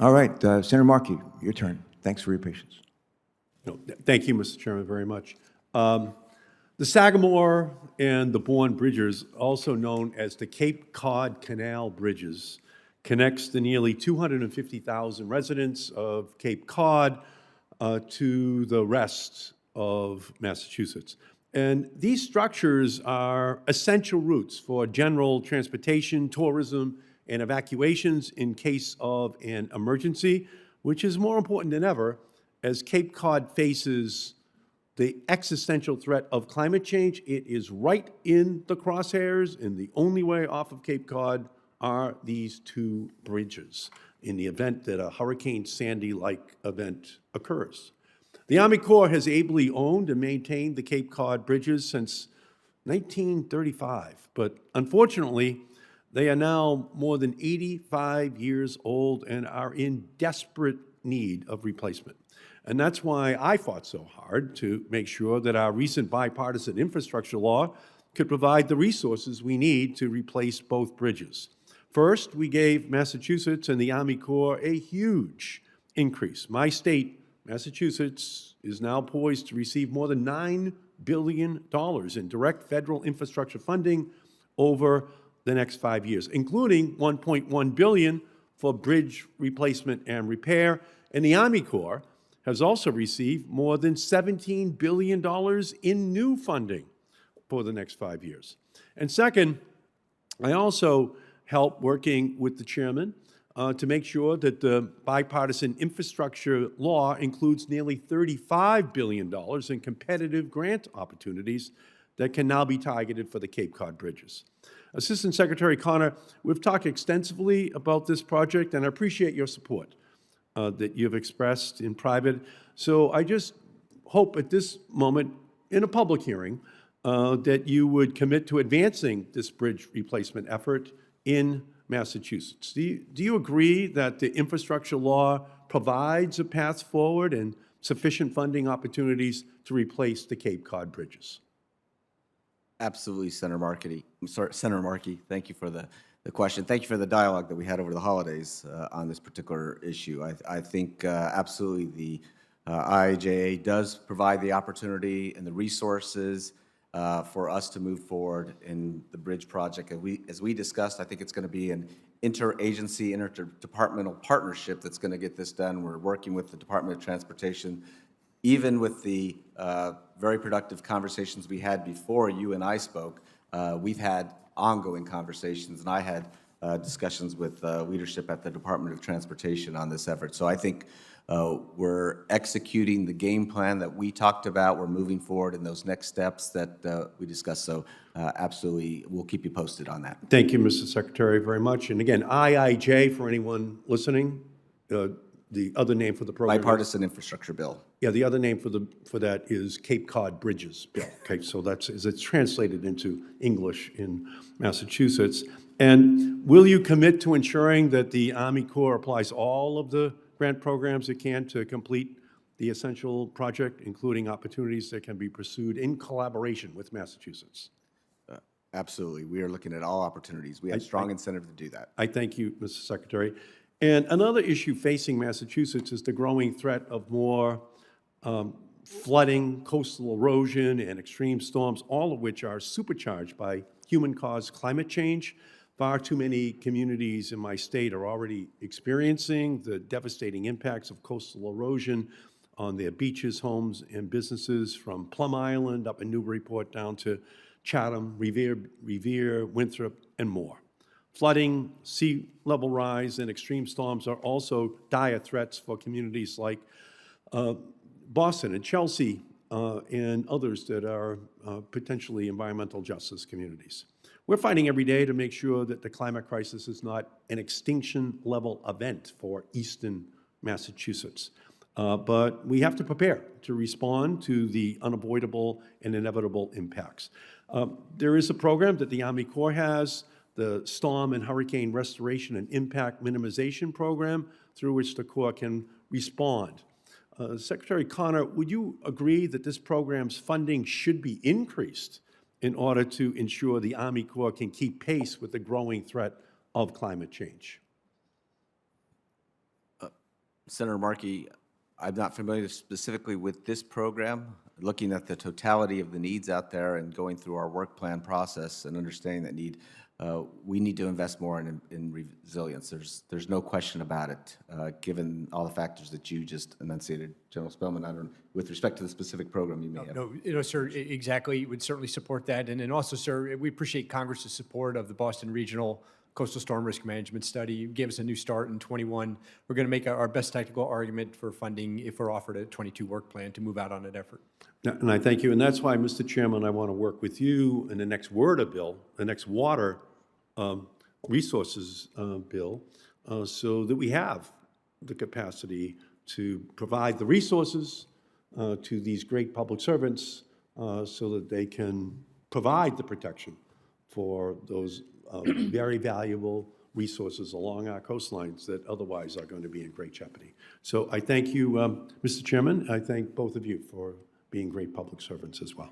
All right, Senator Markey, your turn. Thanks for your patience. No, thank you, Mr. Chairman, very much. The Sagamore and the Bourne Bridges, also known as the Cape Cod Canal Bridges, connects the nearly 250,000 residents of Cape Cod to the rest of Massachusetts. And these structures are essential routes for general transportation, tourism, and evacuations in case of an emergency, which is more important than ever as Cape Cod faces the existential threat of climate change. It is right in the crosshairs, and the only way off of Cape Cod are these two bridges in the event that a Hurricane Sandy-like event occurs. The Army Corps has ably owned and maintained the Cape Cod bridges since 1935, but unfortunately, they are now more than 85 years old and are in desperate need of replacement. And that's why I fought so hard to make sure that our recent bipartisan infrastructure law could provide the resources we need to replace both bridges. First, we gave Massachusetts and the Army Corps a huge increase. My state, Massachusetts, is now poised to receive more than $9 billion in direct federal infrastructure funding over the next 5 years, including $1.1 billion for bridge replacement and repair. And the Army Corps has also received more than $17 billion in new funding for the next 5 years. And second, I also helped working with the chairman to make sure that the bipartisan infrastructure law includes nearly $35 billion in competitive grant opportunities that can now be targeted for the Cape Cod bridges. Assistant Secretary Connor, we've talked extensively about this project, and I appreciate your support that you've expressed in private. So I just hope at this moment, in a public hearing, that you would commit to advancing this bridge replacement effort in Massachusetts. Do you agree that the infrastructure law provides a path forward and sufficient funding opportunities to replace the Cape Cod bridges? Absolutely, Senator Markey. Thank you for the question. Thank you for the dialogue that we had over the holidays on this particular issue. I think absolutely the IIJA does provide the opportunity and the resources for us to move forward in the bridge project. As we discussed, I think it's going to be an interagency, interdepartmental partnership that's going to get this done. We're working with the Department of Transportation. Even with the very productive conversations we had before you and I spoke, we've had ongoing conversations, and I had discussions with leadership at the Department of Transportation on this effort. So I think we're executing the game plan that we talked about. We're moving forward in those next steps that we discussed. So absolutely, we'll keep you posted on that. Thank you, Mr. Secretary, very much. And again, IIJ, for anyone listening, the other name for the program. Bipartisan infrastructure bill. Yeah, the other name for that is Cape Cod Bridges Bill. Okay, so it's translated into English in Massachusetts. And will you commit to ensuring that the Army Corps applies all of the grant programs it can to complete the essential project, including opportunities that can be pursued in collaboration with Massachusetts? Absolutely. We are looking at all opportunities. We have strong incentive to do that. I thank you, Mr. Secretary. And another issue facing Massachusetts is the growing threat of more flooding, coastal erosion, and extreme storms, all of which are supercharged by human-caused climate change. Far too many communities in my state are already experiencing the devastating impacts of coastal erosion on their beaches, homes, and businesses, from Plum Island up in Newburyport down to Chatham, Revere, Winthrop, and more. Flooding, sea level rise, and extreme storms are also dire threats for communities like Boston and Chelsea and others that are potentially environmental justice communities. We're fighting every day to make sure that the climate crisis is not an extinction-level event for eastern Massachusetts. But we have to prepare to respond to the unavoidable and inevitable impacts. There is a program that the Army Corps has, the Storm and Hurricane Restoration and Impact Minimization Program, through which the Corps can respond. Secretary Connor, would you agree that this program's funding should be increased in order to ensure the Army Corps can keep pace with the growing threat of climate change? Senator Markey, I'm not familiar specifically with this program. Looking at the totality of the needs out there and going through our work plan process and understanding that need, we need to invest more in resilience. There's no question about it, given all the factors that you just enunciated, General Spellman. I don't, with respect to the specific program you may have. No, sir, exactly. Would certainly support that. And then also, sir, we appreciate Congress's support of the Boston Regional Coastal Storm Risk Management Study. You gave us a new start in 21. We're going to make our best technical argument for funding if we're offered a 22 work plan to move out on that effort. And I thank you, and that's why, Mr. Chairman, I want to work with you in the next WRDA bill, the next water resources bill, so that we have the capacity to provide the resources to these great public servants so that they can provide the protection for those very valuable resources along our coastlines that otherwise are going to be in great jeopardy. So I thank you, Mr. Chairman. I thank both of you for being great public servants as well.